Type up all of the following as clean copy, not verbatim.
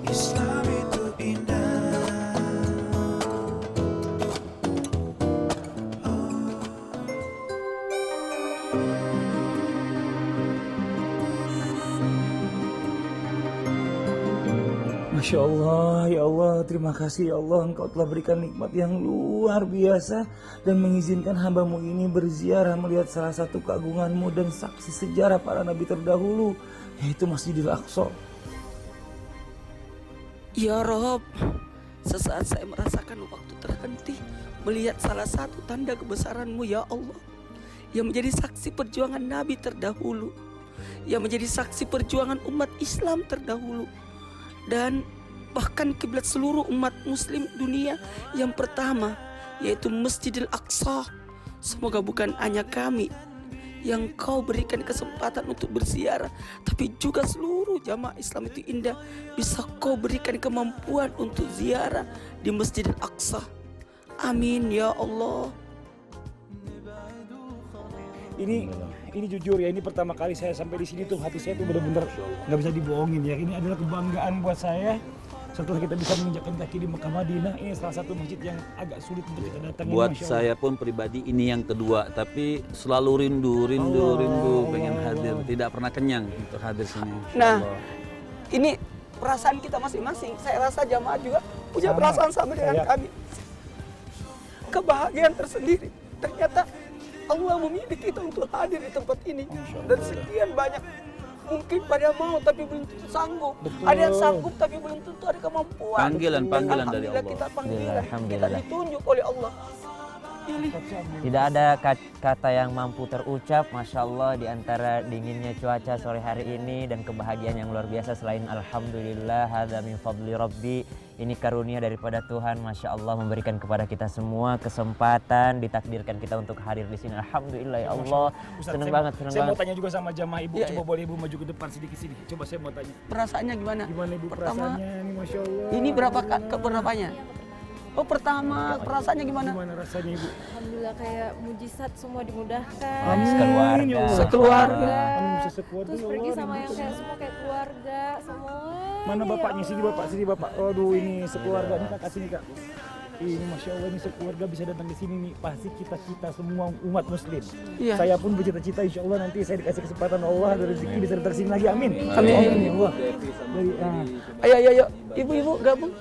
Islam itu indah. Masya Allah, ya Allah, terima kasih ya Allah, Engkau telah berikan nikmat yang luar biasa dan mengizinkan hambamu ini berziarah melihat salah satu keagunganmu dan saksi sejarah para nabi terdahulu, yaitu Masjidil Aqsa. Ya Rob, sesaat saya merasakan waktu terhenti melihat salah satu tanda kebesaran-Mu ya Allah, yang menjadi saksi perjuangan Nabi terdahulu, yang menjadi saksi perjuangan umat Islam terdahulu, dan bahkan kiblat seluruh umat muslim dunia yang pertama, yaitu Masjidil Aqsa. Semoga bukan hanya kami yang Kau berikan kesempatan untuk berziarah, tapi juga seluruh jamaah Islam itu indah bisa Kau berikan kemampuan untuk ziarah di Masjidil Aqsa. Amin ya Allah. Ini jujur ya, ini pertama kali saya sampai di sini tuh hati saya tuh benar-benar nggak bisa dibohongin ya. Ini adalah kebanggaan buat saya setelah kita bisa menginjakkan kaki di Mekah Madinah. Ini salah satu masjid yang agak sulit untuk kita datangi. Buat saya pun pribadi ini yang kedua, tapi selalu rindu pengen hadir, tidak pernah kenyang untuk hadir sini. Nah, ini perasaan kita masing-masing. Saya rasa jamaah juga punya perasaan sama dengan kami. Kebahagiaan tersendiri. Ternyata Allah memilih kita untuk hadir di tempat ini. Dan sekian banyak, mungkin pada mau tapi belum tentu sanggup. Ada yang sanggup tapi belum tentu ada kemampuan. Panggilan dari Allah. Kita panggilan, kita ditunjuk oleh Allah. Tidak ada kata yang mampu terucap, Masya Allah, di antara dinginnya cuaca sore hari ini dan kebahagiaan yang luar biasa selain Alhamdulillah, hadza min fadli Rabbi. Ini karunia daripada Tuhan, Masya Allah, memberikan kepada kita semua kesempatan, ditakdirkan kita untuk hadir di sini. Alhamdulillah ya Allah, senang banget. Saya mau tanya juga sama jamaah Ibu, coba boleh Ibu maju ke depan sedikit sini. Coba saya mau tanya. Perasaannya gimana? Gimana Ibu Pertama, perasaannya? Ini Masya Allah. ini berapa keberapanya? Oh pertama, perasaannya gimana? Gimana rasanya Ibu? Alhamdulillah, kayak mujizat, semua dimudahkan. Sekeluarga. Sekeluarga. Bisa sekeluarga. Terus pergi sama yang kayak semua kayak keluarga semua. Mana bapaknya? Sini Bapak, sini Bapak. Aduh, ini sekeluarga nih Kak, sini Kak. Ini Masya Allah, ini sekeluarga bisa datang ke sini nih. Pasti kita semua umat muslim. Iya. Saya pun bercita-cita insya Allah nanti saya dikasih kesempatan Allah dan rezeki bisa datang sini lagi. Amin. Amin. Amin ya Allah. Ayo, ibu gabung.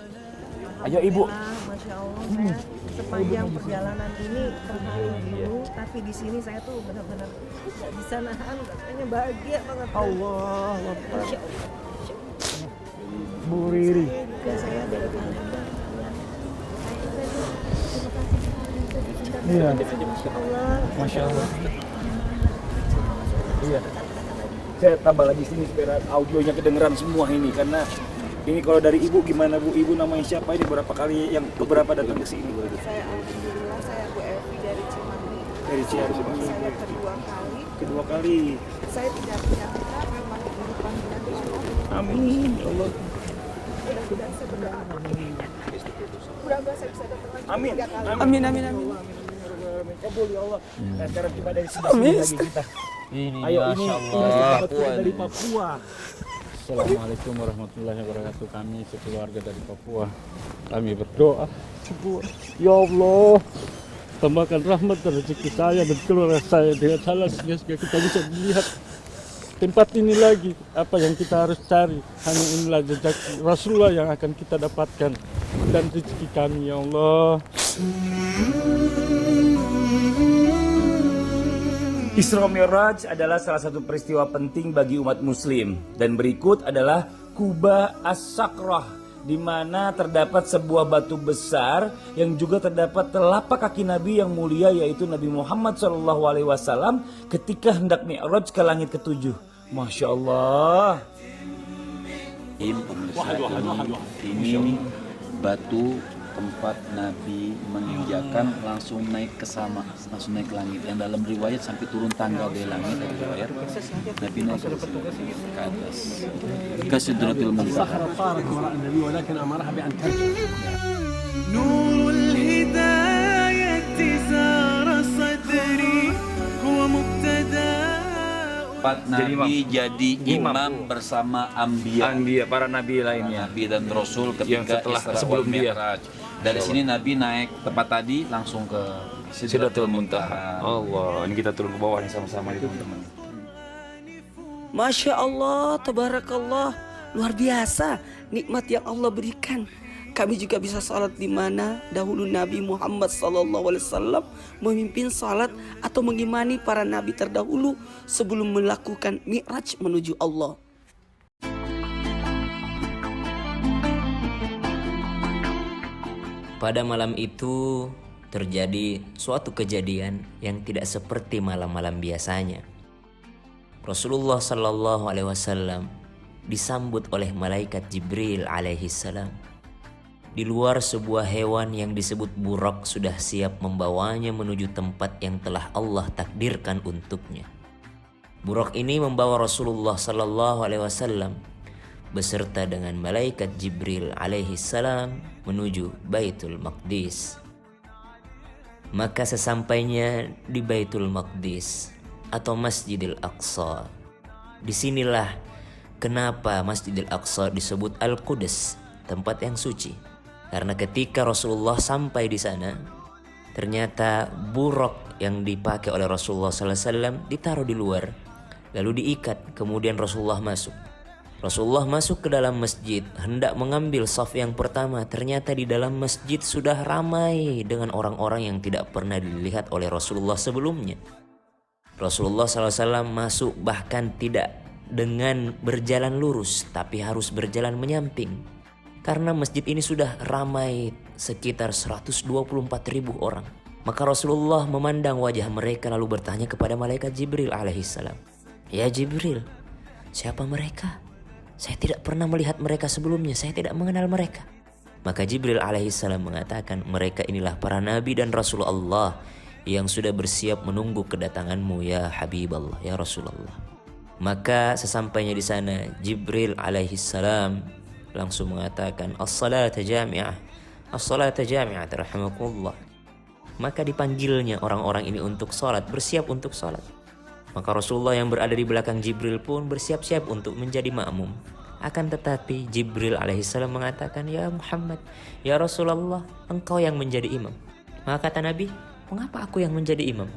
Ayo Ibu. Masya Allah, saya sepanjang perjalanan ini terharu, tapi di sini saya tuh benar-benar nggak bisa nahan, rasanya bahagia banget. Allah Akbar. Bu Riri. Saya dari Kanada. Iya. Masya Allah. Masya Allah. Iya. Saya tambah lagi sini supaya audionya kedengeran semua ini, karena ini kalau dari Ibu gimana Bu? Ibu namanya siapa ini? Beberapa datang ke sini? Saya alhamdulillah, saya Bu Evi dari Cimahi. Dari Cimahi. Saya kedua kali. Kedua kali. Saya tidak menyangka memang ini panggilan Tuhan. Amin. Ya Allah. Mudah-mudahan saya berdoa. Mudah-mudahan saya bisa datang lagi Amin. 3 kali. Amin. Kabul ya Allah. Nah, sekarang coba dari sebelah sini lagi kita. Ini Ayo ini Masya Allah. Papua dari Papua. Assalamualaikum warahmatullahi wabarakatuh. Kami sekeluarga dari Papua, kami berdoa, ya Allah, tambahkan rahmat dan rezeki saya dan keluarga saya dengan halal sehingga kita bisa melihat tempat ini lagi. Apa yang kita harus cari, hanya inilah jejak Rasulullah yang akan kita dapatkan dan rezeki kami, ya Allah. Isra Mi'raj adalah salah satu peristiwa penting bagi umat muslim, dan berikut adalah Quba As-Sakrah, di mana terdapat sebuah batu besar yang juga terdapat telapak kaki Nabi yang mulia, yaitu Nabi Muhammad SAW ketika hendak Mi'raj ke langit ketujuh. Masya Allah. Ini batu tempat Nabi menginjakan langsung naik ke sama, langsung naik ke langit. Yang dalam riwayat sampai turun tangga dari langit, dari riwayat Nabi naik ke sini, ke atas, ke Sidratul Muntaha. نور الهداية زار صدري هو مبتدأ tempat Jadi Nabi jadi Imam. imam bersama Anbiya. Anbiya, para nabi lainnya. Nabi dan Rasul Yang ketika setelah- Isra sebelum wal dia. Mi'raj. Dari sini Nabi naik tempat tadi langsung ke Sidratul Muntaha. Allah, ini kita turun ke bawah nih sama-sama nih teman-teman. Masya Allah, tabarakallah, luar biasa nikmat yang Allah berikan. Kami juga bisa salat di mana dahulu Nabi Muhammad SAW memimpin salat atau mengimani para nabi terdahulu sebelum melakukan mi'raj menuju Allah. Pada malam itu terjadi suatu kejadian yang tidak seperti malam-malam biasanya. Rasulullah Sallallahu Alaihi Wasallam disambut oleh malaikat Jibril alaihi salam. Di luar sebuah hewan yang disebut burak sudah siap membawanya menuju tempat yang telah Allah takdirkan untuknya. Burak ini membawa Rasulullah Sallallahu Alaihi Wasallam beserta dengan malaikat Jibril alaihi salam menuju Baitul Maqdis. Maka sesampainya di Baitul Maqdis atau Masjidil Aqsa, disinilah kenapa Masjidil Aqsa disebut Al-Quds, tempat yang suci. Karena ketika Rasulullah sampai di sana, ternyata burak yang dipakai oleh Rasulullah SAW ditaruh di luar, lalu diikat, kemudian Rasulullah masuk. Rasulullah masuk ke dalam masjid, hendak mengambil saf yang pertama. Ternyata di dalam masjid sudah ramai dengan orang-orang yang tidak pernah dilihat oleh Rasulullah sebelumnya. Rasulullah SAW masuk bahkan tidak dengan berjalan lurus, tapi harus berjalan menyamping. Karena masjid ini sudah ramai sekitar 124.000 orang. Maka Rasulullah memandang wajah mereka lalu bertanya kepada malaikat Jibril alaihissalam. Ya Jibril, siapa mereka? Saya tidak pernah melihat mereka sebelumnya, saya tidak mengenal mereka. Maka Jibril alaihissalam mengatakan, mereka inilah para nabi dan Rasul Allah yang sudah bersiap menunggu kedatanganmu ya Habiballah, ya Rasulullah. Maka sesampainya di sana Jibril alaihissalam langsung mengatakan, as-salata jami'ah, as-salata jami'ah, rahimakumullah. Maka dipanggilnya orang-orang ini untuk salat, bersiap untuk salat. Maka Rasulullah yang berada di belakang Jibril pun bersiap-siap untuk menjadi makmum. Akan tetapi Jibril alaihissalam mengatakan, ya Muhammad, ya Rasulullah, engkau yang menjadi imam. Maka kata Nabi, mengapa aku yang menjadi imam?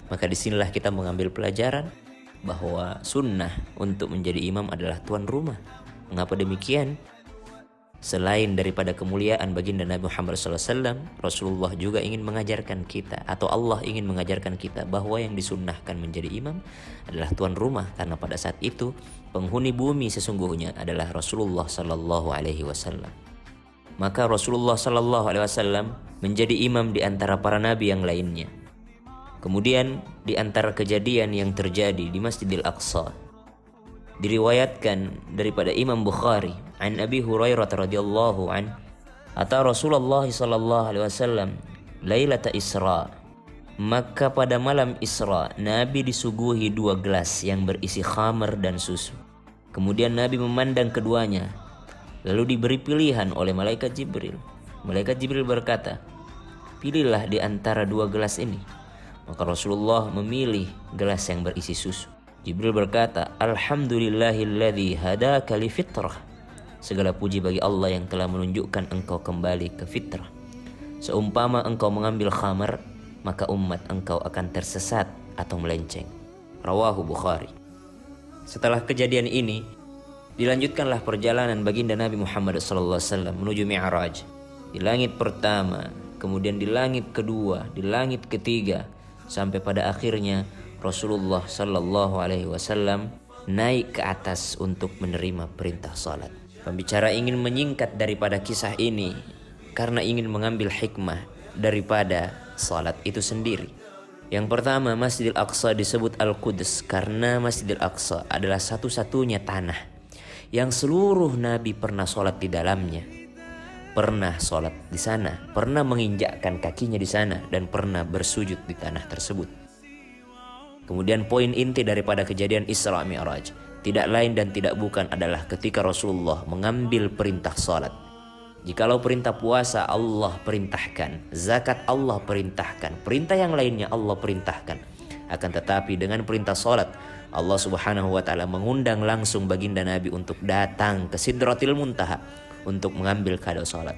Maka disinilah kita mengambil pelajaran bahwa sunnah untuk menjadi imam adalah tuan rumah. Mengapa demikian? Selain daripada kemuliaan baginda Nabi Muhammad SAW, Rasulullah juga ingin mengajarkan kita, atau Allah ingin mengajarkan kita, bahwa yang disunnahkan menjadi imam adalah tuan rumah. Karena pada saat itu penghuni bumi sesungguhnya adalah Rasulullah SAW. Maka Rasulullah SAW menjadi imam di antara para nabi yang lainnya. Kemudian di antara kejadian yang terjadi di Masjidil Aqsa, diriwayatkan daripada Imam Bukhari an Abi Hurairah radhiyallahu an, ata Rasulullah sallallahu alaihi wasallam lailata Isra. Maka pada malam Isra Nabi disuguhi 2 gelas yang berisi khamar dan susu. Kemudian Nabi memandang keduanya, lalu diberi pilihan oleh malaikat Jibril. Malaikat Jibril berkata, pilihlah di antara 2 gelas ini. Maka Rasulullah memilih gelas yang berisi susu. Jibril berkata, alhamdulillahilladzi hadaka li fitrah. Segala puji bagi Allah yang telah menunjukkan engkau kembali ke fitrah. Seumpama engkau mengambil khamar, maka umat engkau akan tersesat atau melenceng. Rawahu Bukhari. Setelah kejadian ini, dilanjutkanlah perjalanan baginda Nabi Muhammad SAW menuju Mi'raj. Di langit pertama, kemudian di langit kedua, di langit ketiga, sampai pada akhirnya Rasulullah Sallallahu Alaihi Wasallam naik ke atas untuk menerima perintah salat. Pembicara ingin menyingkat daripada kisah ini karena ingin mengambil hikmah daripada salat itu sendiri. Yang pertama, Masjidil Aqsa disebut Al-Quds karena Masjidil Aqsa adalah satu-satunya tanah yang seluruh nabi pernah salat di dalamnya. Pernah salat di sana, pernah menginjakkan kakinya di sana, dan pernah bersujud di tanah tersebut. Kemudian poin inti daripada kejadian Isra Mi'raj tidak lain dan tidak bukan adalah ketika Rasulullah mengambil perintah salat. Jikalau perintah puasa Allah perintahkan, zakat Allah perintahkan, perintah yang lainnya Allah perintahkan. Akan tetapi dengan perintah salat Allah Subhanahu wa taala mengundang langsung baginda Nabi untuk datang ke Sidratil Muntaha untuk mengambil kado salat.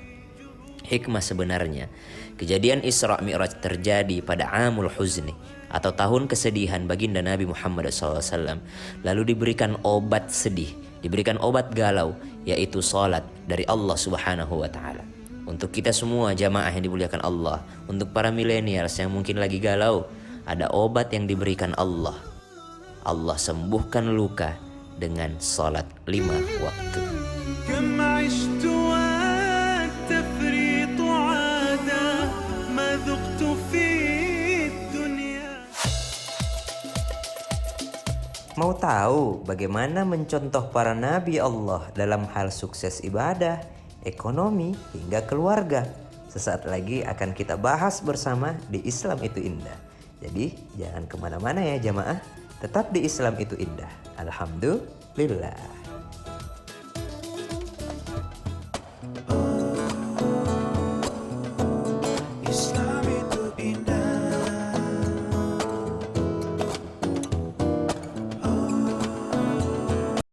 Hikmah sebenarnya, kejadian Isra Mi'raj terjadi pada Amul Huzni atau tahun kesedihan baginda Nabi Muhammad SAW. Lalu diberikan obat sedih, diberikan obat galau, yaitu salat dari Allah Subhanahu wa taala. Untuk kita semua jamaah yang dimuliakan Allah, untuk para milenials yang mungkin lagi galau, ada obat yang diberikan Allah. Allah sembuhkan luka dengan salat 5 waktu. كم عشت والتفريط عادا ما ذقت في الدنيا. Mau tahu bagaimana mencontoh para nabi Allah dalam hal sukses ibadah, ekonomi, hingga keluarga? Sesaat lagi akan kita bahas bersama di Islam Itu Indah. Jadi jangan kemana-mana ya jamaah, tetap di Islam Itu Indah. Alhamdulillah.